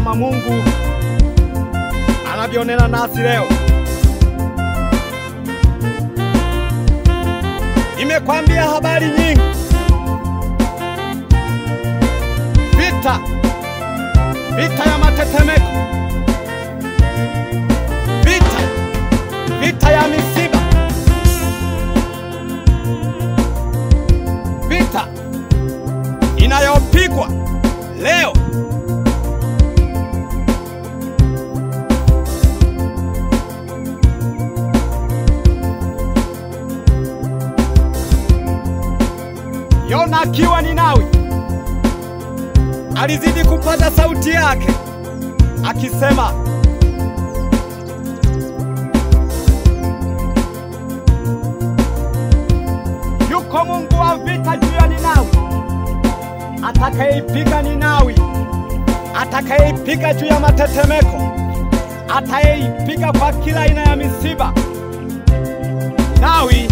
kama Mungu anavyonena nasi leo. Nimekwambia habari nyingi. Vita ya matetemeko, vita ya misiba, vita inayopigwa leo. Yona akiwa Ninawi alizidi kupaza sauti yake akisema, yuko Mungu wa vita juu ya Ninawi, atakayeipiga Ninawi, atakayeipiga juu ya matetemeko, atayeipiga kwa kila aina ya misiba. Ninawi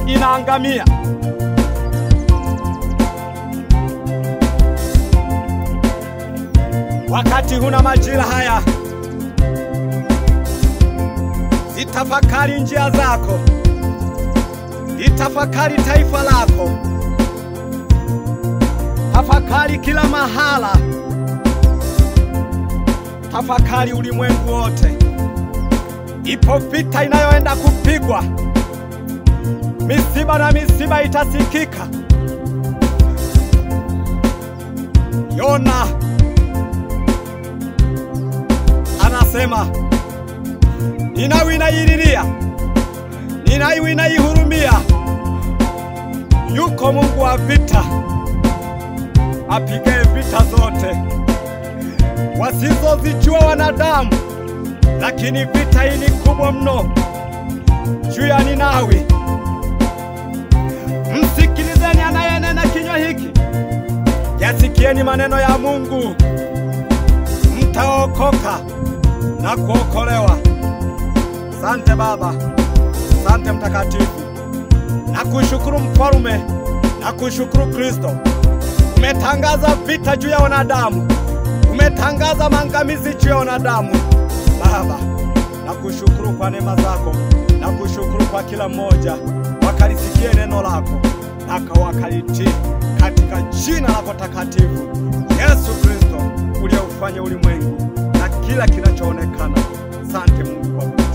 inaangamia. Wakati huna majira haya, zitafakari njia zako, itafakari taifa lako, tafakari kila mahala, tafakari ulimwengu wote. Ipo vita inayoenda kupigwa, misiba na misiba itasikika. Yona anasema, Ninawi inaililia, Ninawi inaihurumia. Yuko Mungu wa vita, apige vita zote wasizozijua wanadamu, lakini vita hii ni kubwa mno juu ya Ninawi. Msikilizeni anayenena kinywa hiki, yasikieni maneno ya Mungu, mtaokoka na kuokolewa. Asante Baba, asante Mtakatifu. Nakushukuru Mfalme, nakushukuru Kristo. Umetangaza vita juu ya wanadamu, umetangaza maangamizi juu ya wanadamu. Baba, nakushukuru kwa neema zako, nakushukuru kwa kila mmoja wakalisikie neno lako na wakalitii katika jina lako takatifu, Yesu Kristo, uliyeufanya ulimwengu na kila kinachoonekana. Asante Mungu Baba.